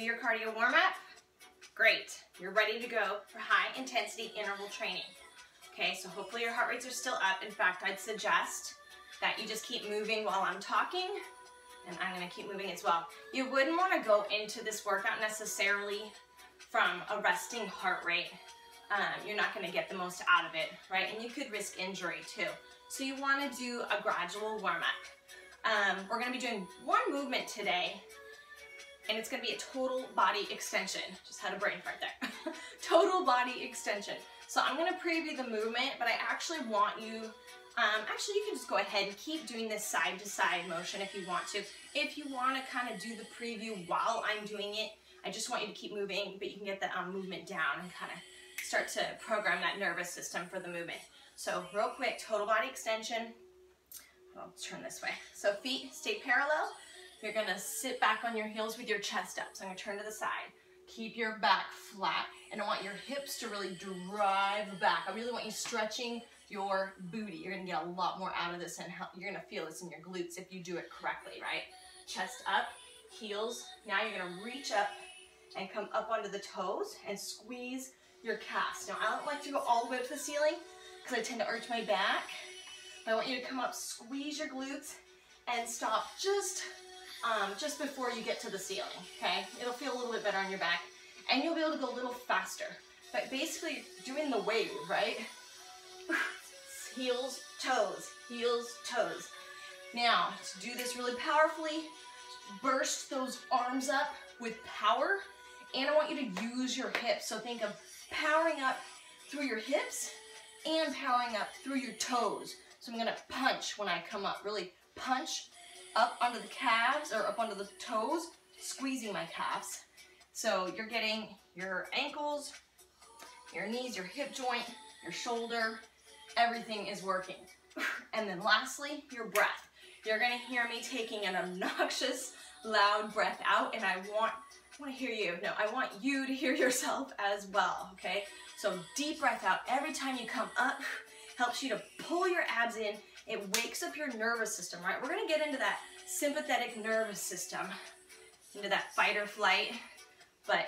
your cardio warm-up? Great. You're ready to go for high intensity interval training. Okay, so hopefully your heart rates are still up. In fact, I'd suggest that you just keep moving while I'm talking, and I'm gonna keep moving as well. You wouldn't wanna go into this workout necessarily from a resting heart rate. You're not gonna get the most out of it, right? And you could risk injury too. So you wanna do a gradual warm-up. We're gonna be doing one movement today, and it's gonna be a total body extension. Just had a brain fart there. Total body extension. So I'm gonna preview the movement, but I actually want you, actually you can just go ahead and keep doing this side to side motion if you want to. If you wanna kind of do the preview while I'm doing it, I just want you to keep moving, but you can get the movement down and kind of start to program that nervous system for the movement. So real quick, total body extension. I'll turn this way. So feet stay parallel. You're gonna sit back on your heels with your chest up. So I'm gonna turn to the side. Keep your back flat, and I want your hips to really drive back. I really want you stretching your booty. You're gonna get a lot more out of this, and you're gonna feel this in your glutes if you do it correctly, right? Chest up, heels. Now you're gonna reach up and come up onto the toes and squeeze your calves. Now I don't like to go all the way up to the ceiling because I tend to arch my back. But I want you to come up, squeeze your glutes, and stop just before you get to the ceiling, okay? It'll feel a little bit better on your back, and you'll be able to go a little faster. But basically, doing the wave, right? Heels, toes, heels, toes. Now, to do this really powerfully, burst those arms up with power, and I want you to use your hips. So think of powering up through your hips and powering up through your toes. So I'm gonna punch when I come up, really punch up onto the calves or up onto the toes, squeezing my calves. So you're getting your ankles, your knees, your hip joint, your shoulder, everything is working. And then lastly, your breath. You're gonna hear me taking an obnoxious, loud breath out, and I want to hear you. No, I want you to hear yourself as well, okay? So deep breath out every time you come up, helps you to pull your abs in. It wakes up your nervous system, right? We're gonna get into that sympathetic nervous system, into that fight or flight, but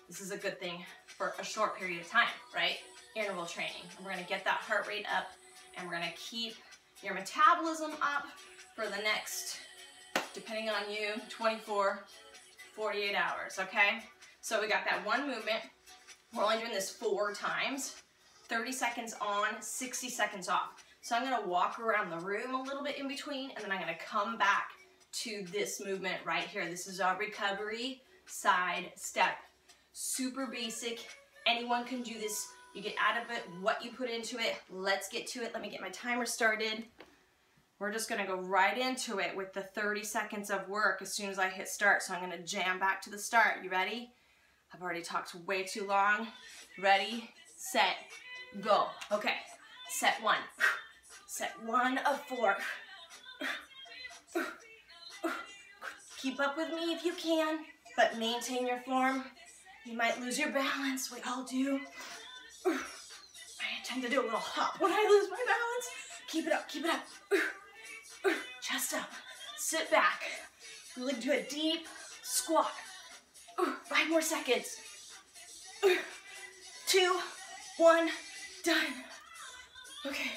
this is a good thing for a short period of time, right? Interval training. And we're gonna get that heart rate up, and we're gonna keep your metabolism up for the next, depending on you, 24, 48 hours, okay? So we got that one movement. We're only doing this 4 times, 30 seconds on, 60 seconds off. So I'm gonna walk around the room a little bit in between, and then I'm gonna come back to this movement right here. This is our recovery side step. Super basic, anyone can do this. You get out of it what you put into it. Let's get to it. Let me get my timer started. We're just gonna go right into it with the 30 seconds of work as soon as I hit start. So I'm gonna jam back to the start. You ready? I've already talked way too long. Ready, set, go. Okay, set 1. Set 1 of 4. Keep up with me if you can, but maintain your form. You might lose your balance, we all do. I tend to do a little hop when I lose my balance. Keep it up, keep it up. Chest up, sit back. Really do a deep squat. 5 more seconds. 2, 1, done. Okay.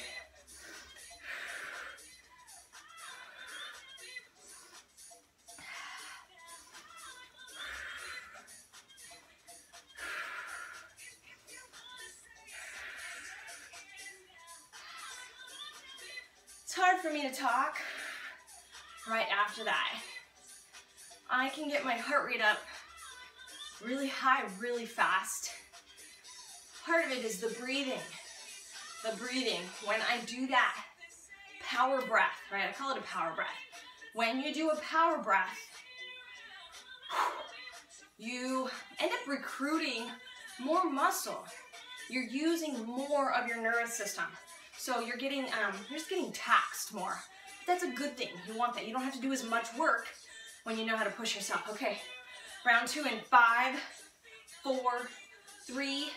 It's hard for me to talk right after that. I can get my heart rate up really high, really fast. Part of it is the breathing. The breathing. When I do that power breath, right? I call it a power breath. When you do a power breath, you end up recruiting more muscle. You're using more of your nervous system. So you're just getting taxed more. That's a good thing. You want that. You don't have to do as much work when you know how to push yourself. Okay, round 2 in 5, 4, 3,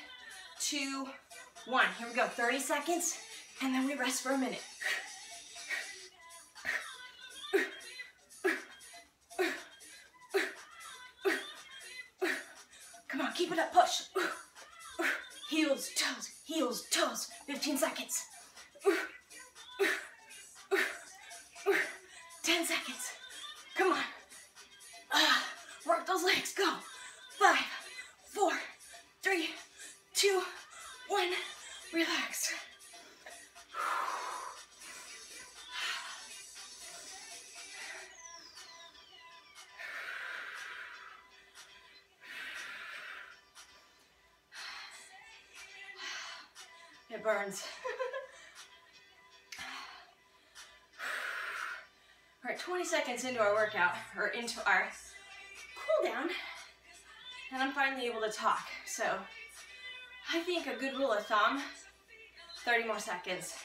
2, 1. Here we go, 30 seconds, and then we rest for a minute. Come on, keep it up, push. Heels, toes, 15 seconds. 10 seconds. Come on. Work those legs, go. 5, 4, 3, 2, 1. Relax. It burns. All right, 20 seconds into our workout, or into our cool down, and I'm finally able to talk. So I think a good rule of thumb, 30 more seconds,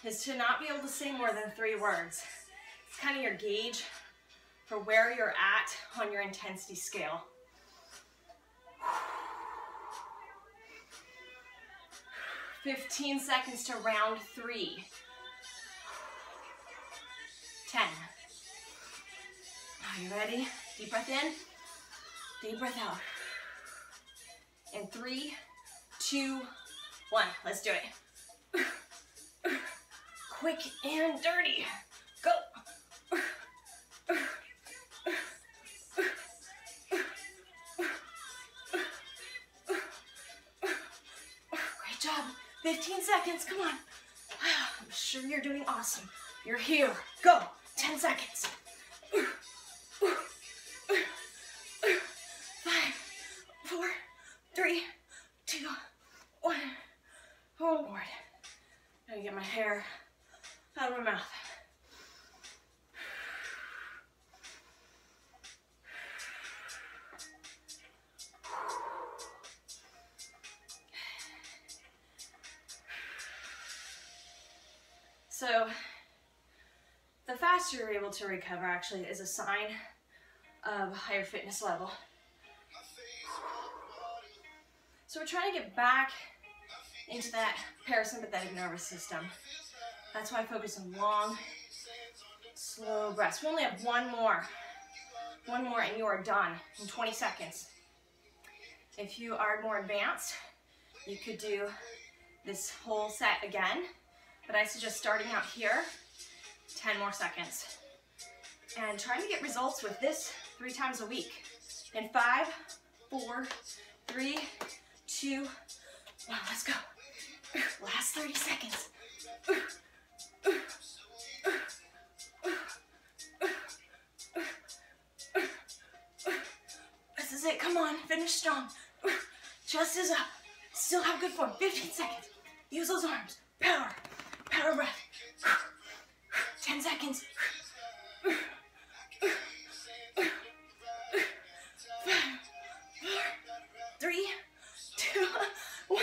is to not be able to say more than 3 words. It's kind of your gauge for where you're at on your intensity scale. 15 seconds to round 3. 10. Are you ready? Deep breath in, deep breath out. In 3, 2, 1. Let's do it. Quick and dirty. Go. Great job. 15 seconds, come on. I'm sure you're doing awesome. You're here. Go. 10 seconds. 5, 4, 3, 2, 1. Oh Lord. Gotta get my hair out of my mouth. So the faster you're able to recover actually is a sign of a higher fitness level. So we're trying to get back into that parasympathetic nervous system. That's why I focus on long, slow breaths. We only have one more and you are done in 20 seconds. If you are more advanced, you could do this whole set again, but I suggest starting out here, 10 more seconds. And trying to get results with this 3 times a week. In 5, 4, 3, 2, 1, let's go. Last 30 seconds. This is it, come on, finish strong. Chest is up, still have good form, 15 seconds. Use those arms, power breath. 10 seconds. 5, 4, 3, 2, 1.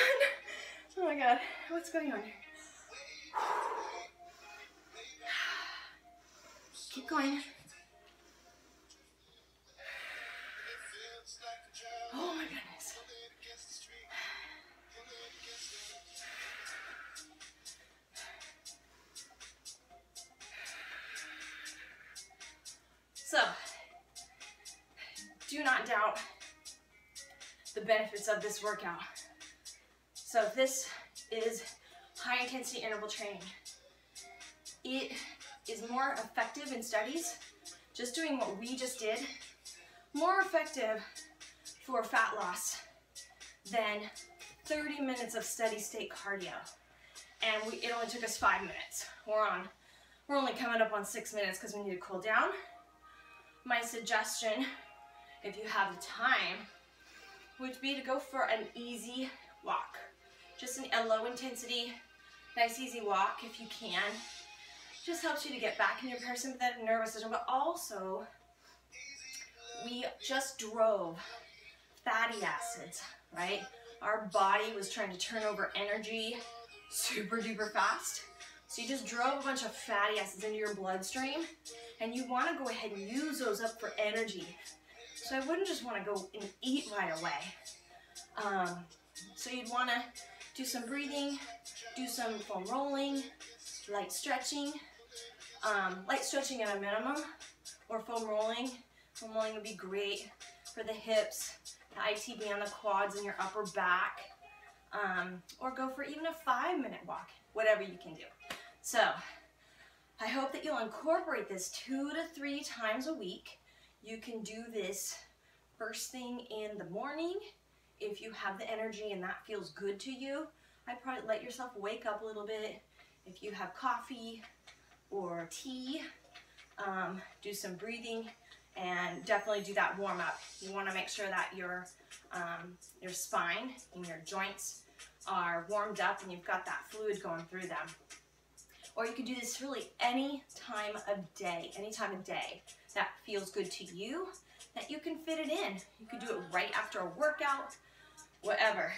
Oh my God, what's going on here? Keep going. Oh my goodness. So, do not doubt the benefits of this workout. So this is high intensity interval training. It is more effective in studies, just doing what we just did, more effective for fat loss than 30 minutes of steady state cardio. And it only took us 5 minutes. We're only coming up on 6 minutes because we need to cool down. My suggestion, if you have the time, would be to go for an easy walk. Just a low intensity, nice easy walk if you can. Just helps you to get back in your parasympathetic nervous system, but also we just drove fatty acids, right? Our body was trying to turn over energy super duper fast. So you just drove a bunch of fatty acids into your bloodstream, and you want to go ahead and use those up for energy. So I wouldn't just want to go and eat right away. So you'd want to do some breathing, do some foam rolling, light stretching at a minimum, or foam rolling. Foam rolling would be great for the hips, the ITB on the quads and your upper back, or go for even a 5-minute walk, whatever you can do. So I hope that you'll incorporate this 2 to 3 times a week. You can do this first thing in the morning if you have the energy and that feels good to you. I'd probably let yourself wake up a little bit. If you have coffee or tea, do some breathing, and definitely do that warm up. You want to make sure that your spine and your joints are warmed up and you've got that fluid going through them. Or you could do this really any time of day that feels good to you, that you can fit it in. You could do it right after a workout, whatever.